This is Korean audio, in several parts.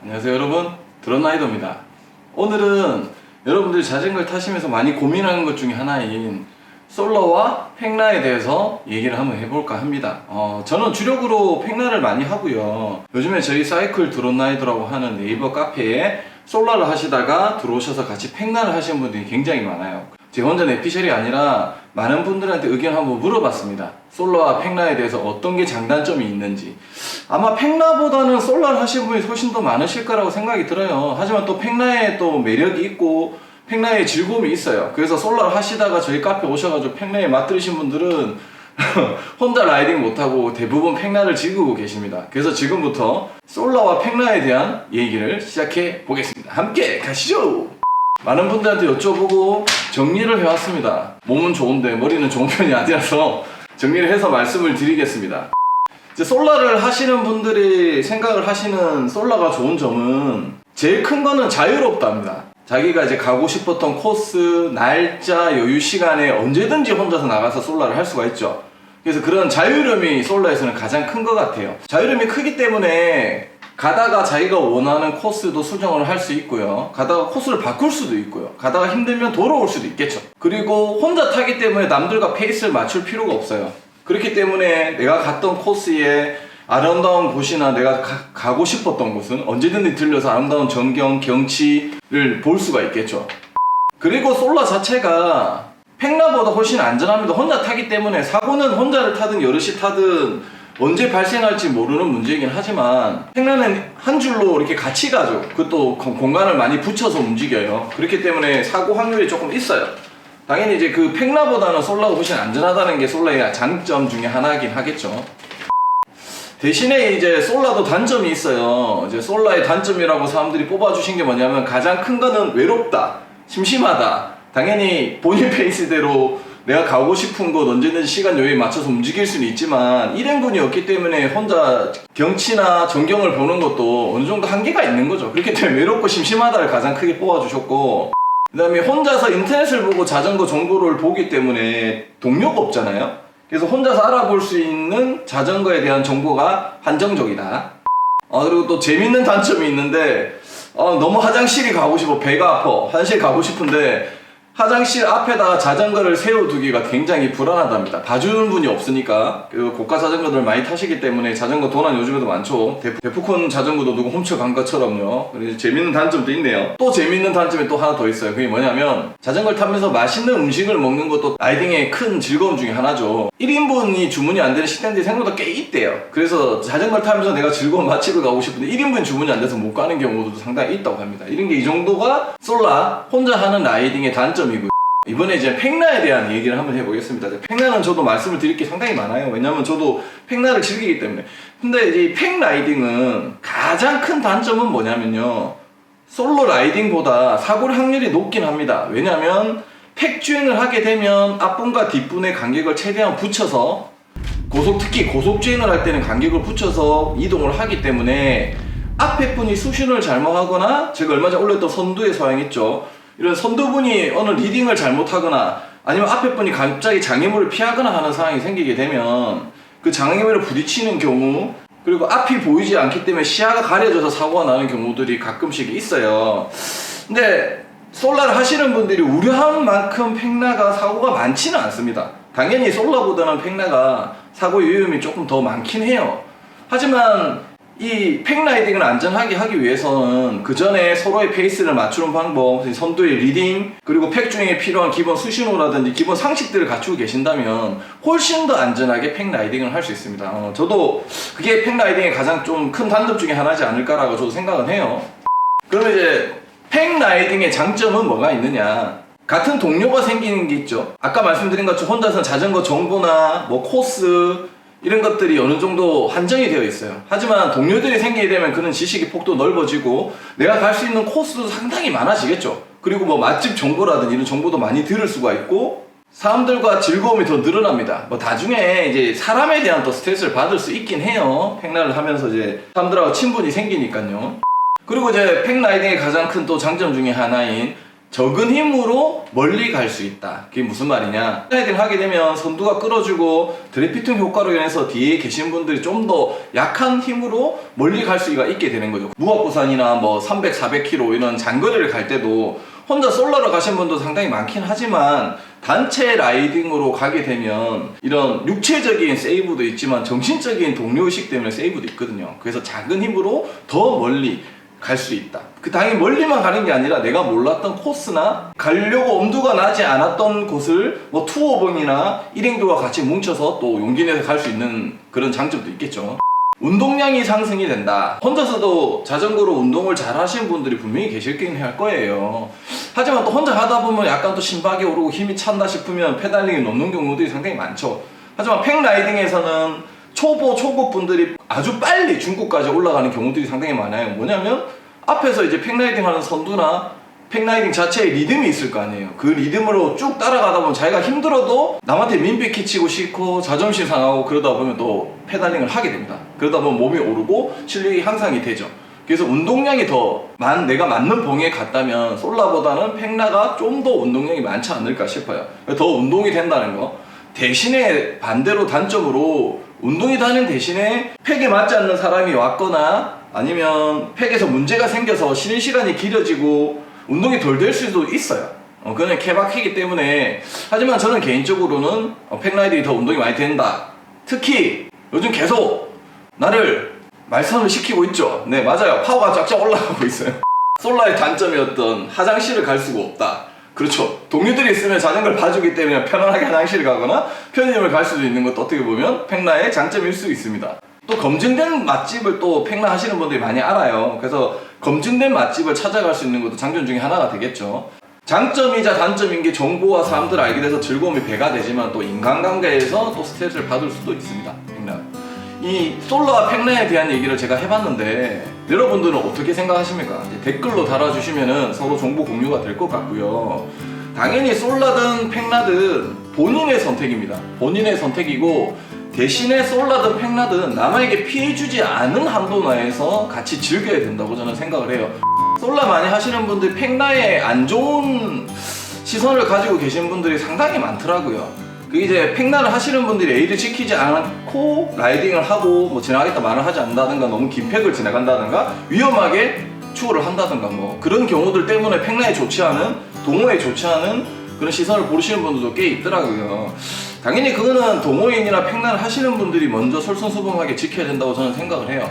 안녕하세요 여러분, 드론라이더입니다. 오늘은 여러분들이 자전거를 타시면서 많이 고민하는 것 중에 하나인 솔러와 팽라에 대해서 얘기를 한번 해볼까 합니다. 저는 주력으로 팽라를 많이 하고요. 요즘에 저희 사이클 드론라이더라고 하는 네이버 카페에 솔러를 하시다가 들어오셔서 같이 팽라를 하시는 분들이 굉장히 많아요. 제 혼자 내피셜이 아니라 많은 분들한테 의견을 한번 물어봤습니다. 솔러와 팽라에 대해서 어떤 게 장단점이 있는지. 아마 팽라보다는 솔러를 하시는 분이 훨씬 더 많으실 거라고 생각이 들어요. 하지만 또 팽라에 또 매력이 있고 팽라에 즐거움이 있어요. 그래서 솔러를 하시다가 저희 카페 오셔가지고 팽라에 맛들으신 분들은 혼자 라이딩 못하고 대부분 팽라를 즐기고 계십니다. 그래서 지금부터 솔러와 팽라에 대한 얘기를 시작해 보겠습니다. 함께 가시죠! 많은 분들한테 여쭤보고 정리를 해왔습니다. 몸은 좋은데 머리는 좋은 편이 아니라서 정리를 해서 말씀을 드리겠습니다. 이제 솔러를 하시는 분들이 생각을 하시는 솔러가 좋은 점은 제일 큰 거는 자유롭답니다. 자기가 이제 가고 싶었던 코스, 날짜, 여유 시간에 언제든지 혼자서 나가서 솔러를 할 수가 있죠. 그래서 그런 자유로움이 솔러에서는 가장 큰 것 같아요. 자유로움이 크기 때문에 가다가 자기가 원하는 코스도 수정을 할 수 있고요. 가다가 코스를 바꿀 수도 있고요. 가다가 힘들면 돌아올 수도 있겠죠. 그리고 혼자 타기 때문에 남들과 페이스를 맞출 필요가 없어요. 그렇기 때문에 내가 갔던 코스에 아름다운 곳이나 내가 가고 싶었던 곳은 언제든지 들려서 아름다운 전경, 경치를 볼 수가 있겠죠. 그리고 솔러 자체가 팽라보다 훨씬 안전합니다. 혼자 타기 때문에 사고는 혼자를 타든 여럿이 타든 언제 발생할지 모르는 문제이긴 하지만 팽라는 한 줄로 이렇게 같이 가죠. 그것도 공간을 많이 붙여서 움직여요. 그렇기 때문에 사고 확률이 조금 있어요. 당연히 이제 그 팽라보다는 솔러가 훨씬 안전하다는 게 솔러의 장점 중에 하나이긴 하겠죠. 대신에 이제 솔러도 단점이 있어요. 이제 솔러의 단점이라고 사람들이 뽑아주신 게 뭐냐면 가장 큰 거는 외롭다, 심심하다. 당연히 본인 페이스대로 내가 가고 싶은 곳 언제든지 시간 여유에 맞춰서 움직일 수는 있지만 일행군이 없기 때문에 혼자 경치나 전경을 보는 것도 어느 정도 한계가 있는 거죠. 그렇기 때문에 외롭고 심심하다를 가장 크게 뽑아주셨고, 그 다음에 혼자서 인터넷을 보고 자전거 정보를 보기 때문에 동료가 없잖아요. 그래서 혼자서 알아볼 수 있는 자전거에 대한 정보가 한정적이다. 그리고 또 재밌는 단점이 있는데 너무 화장실이 가고 싶어, 배가 아파, 화장실 가고 싶은데 화장실 앞에다가 자전거를 세워두기가 굉장히 불안하답니다. 봐주는 분이 없으니까. 그 고가 자전거들 많이 타시기 때문에 자전거 도난 요즘에도 많죠. 데프콘 자전거도 누구 훔쳐간 것처럼요. 그래서 재밌는 단점도 있네요. 또 재밌는 단점이 또 하나 더 있어요. 그게 뭐냐면 자전거를 타면서 맛있는 음식을 먹는 것도 라이딩의 큰 즐거움 중에 하나죠. 1인분이 주문이 안 되는 식당들이 생각보다 꽤 있대요. 그래서 자전거를 타면서 내가 즐거운 맛집을 가고 싶은데 1인분 주문이 안 돼서 못 가는 경우도 상당히 있다고 합니다. 이런 게 이 정도가 솔라 혼자 하는 라이딩의 단점. 이번에 이제 팽라에 대한 얘기를 한번 해보겠습니다. 팽라는 저도 말씀을 드릴 게 상당히 많아요. 왜냐면 저도 팽라를 즐기기 때문에. 근데 이 팽라이딩은 가장 큰 단점은 뭐냐면요, 솔로 라이딩보다 사고 확률이 높긴 합니다. 왜냐면 팩주행을 하게 되면 앞분과 뒷분의 간격을 최대한 붙여서 특히 고속주행을 할 때는 간격을 붙여서 이동을 하기 때문에 앞에 분이 수신을 잘못하거나, 제가 얼마 전에 올렸던 선두에 서양했죠. 이런 선두분이 어느 리딩을 잘못하거나 아니면 앞에 분이 갑자기 장애물을 피하거나 하는 상황이 생기게 되면 그 장애물에 부딪히는 경우, 그리고 앞이 보이지 않기 때문에 시야가 가려져서 사고가 나는 경우들이 가끔씩 있어요. 근데 솔라를 하시는 분들이 우려한 만큼 팽라가 사고가 많지는 않습니다. 당연히 솔라보다는 팽라가 사고 위험이 조금 더 많긴 해요. 하지만 이 팽라이딩을 안전하게 하기 위해서는 그 전에 서로의 페이스를 맞추는 방법, 선두의 리딩, 그리고 팩주행에 필요한 기본 수신호라든지 기본 상식들을 갖추고 계신다면 훨씬 더 안전하게 팽라이딩을 할 수 있습니다. 저도 그게 팽라이딩의 가장 좀 큰 단점 중에 하나지 않을까라고 저도 생각은 해요. 그러면 이제 팽라이딩의 장점은 뭐가 있느냐? 같은 동료가 생기는 게 있죠. 아까 말씀드린 것처럼 혼자서 자전거 정보나 코스 이런 것들이 어느 정도 한정이 되어 있어요. 하지만 동료들이 생기게 되면 그런 지식의 폭도 넓어지고 내가 갈 수 있는 코스도 상당히 많아지겠죠. 그리고 뭐 맛집 정보라든지 이런 정보도 많이 들을 수가 있고 사람들과 즐거움이 더 늘어납니다. 나중에 이제 사람에 대한 또 스트레스를 받을 수 있긴 해요. 팽라를 하면서 이제 사람들하고 친분이 생기니까요. 그리고 이제 팽라이딩의 가장 큰 또 장점 중에 하나인 적은 힘으로 멀리 갈 수 있다. 그게 무슨 말이냐? 플라이딩 하게 되면 선두가 끌어주고 드래프팅 효과로 인해서 뒤에 계신 분들이 좀 더 약한 힘으로 멀리 갈 수가 있게 되는 거죠. 무학부산이나 뭐 300, 400km 이런 장거리를 갈 때도 혼자 솔로로 가신 분도 상당히 많긴 하지만 단체 라이딩으로 가게 되면 이런 육체적인 세이브도 있지만 정신적인 동료의식 때문에 세이브도 있거든요. 그래서 작은 힘으로 더 멀리 갈 수 있다. 그 당연히 멀리만 가는 게 아니라 내가 몰랐던 코스나 가려고 엄두가 나지 않았던 곳을 뭐 투어봉이나 일행도와 같이 뭉쳐서 또 용기 내서 갈 수 있는 그런 장점도 있겠죠. 운동량이 상승이 된다. 혼자서도 자전거로 운동을 잘 하시는 분들이 분명히 계실긴 할 거예요. 하지만 또 혼자 하다 보면 약간 또 심박이 오르고 힘이 찬다 싶으면 페달링이 넘는 경우들이 상당히 많죠. 하지만 팽라이딩에서는 초급 분들이 아주 빨리 중국까지 올라가는 경우들이 상당히 많아요. 뭐냐면 앞에서 이제 팽라이딩 하는 선두나 팽라이딩 자체에 리듬이 있을 거 아니에요. 그 리듬으로 쭉 따라가다 보면 자기가 힘들어도 남한테 민폐 끼치고 싫고 자존심 상하고 그러다 보면 또 페달링을 하게 됩니다. 그러다 보면 몸이 오르고 실력이 향상이 되죠. 그래서 운동량이 내가 맞는 봉에 갔다면 솔라보다는 팽라가 좀 더 운동량이 많지 않을까 싶어요. 더 운동이 된다는 거. 대신에 반대로 단점으로 운동이 다는 대신에 팩에 맞지 않는 사람이 왔거나 아니면 팩에서 문제가 생겨서 쉬는 시간이 길어지고 운동이 덜 될 수도 있어요. 그냥 케바키이기 때문에. 하지만 저는 개인적으로는 팩라이딩이 더 운동이 많이 된다. 특히 요즘 계속 나를 말썽을 시키고 있죠. 네, 맞아요. 파워가 쫙쫙 올라가고 있어요. 솔라의 단점이었던 화장실을 갈 수가 없다. 그렇죠. 동료들이 있으면 자전거를 봐주기 때문에 편안하게 화장실을 가거나 편의점을 갈 수도 있는 것도 어떻게 보면 팽라의 장점일 수 있습니다. 또 검증된 맛집을 또 팽라 하시는 분들이 많이 알아요. 그래서 검증된 맛집을 찾아갈 수 있는 것도 장점 중에 하나가 되겠죠. 장점이자 단점인 게 정보와 사람들을 알게 돼서 즐거움이 배가 되지만 또 인간관계에서 또 스트레스를 받을 수도 있습니다. 팽라. 이 솔라와 팽라에 대한 얘기를 제가 해봤는데 여러분들은 어떻게 생각하십니까? 댓글로 달아주시면 서로 정보 공유가 될 것 같고요. 당연히 솔라든 팽라든 본인의 선택입니다. 본인의 선택이고 대신에 솔라든 팽라든 남에게 피해주지 않은 한도 내에서 같이 즐겨야 된다고 저는 생각을 해요. 솔라 많이 하시는 분들 팽라에 안 좋은 시선을 가지고 계신 분들이 상당히 많더라고요. 이제 팽라를 하시는 분들이 A를 지키지 않고 라이딩을 하고 뭐 지나가겠다 말을 하지 않는다든가 너무 긴 팩을 지나간다든가 위험하게 추월을 한다든가 뭐 그런 경우들 때문에 팽라에 좋지 않은 동호회에 좋지 않은 그런 시선을 보시는 분들도 꽤 있더라고요. 당연히 그거는 동호인이나 팽라를 하시는 분들이 먼저 솔선수범하게 지켜야 된다고 저는 생각을 해요.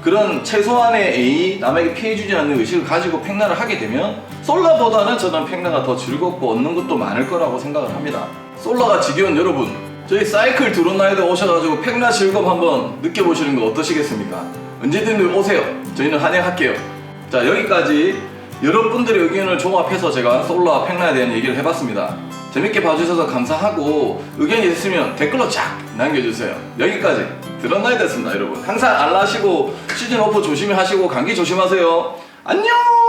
그런 최소한의 A, 남에게 피해주지 않는 의식을 가지고 팽라를 하게 되면 솔라보다는 저는 팽라가 더 즐겁고 얻는 것도 많을 거라고 생각을 합니다. 솔라가 지겨운 여러분, 저희 사이클 드론라이더 오셔가지고 팽라 즐거움 한번 느껴보시는 거 어떠시겠습니까? 언제든 오세요. 저희는 환영할게요. 자, 여기까지 여러분들의 의견을 종합해서 제가 솔라와 팽라에 대한 얘기를 해봤습니다. 재밌게 봐주셔서 감사하고 의견이 있으면 댓글로 쫙 남겨주세요. 여기까지 드론라이더였습니다. 여러분 항상 알라시고 시즌 오프 조심히 하시고 감기 조심하세요. 안녕.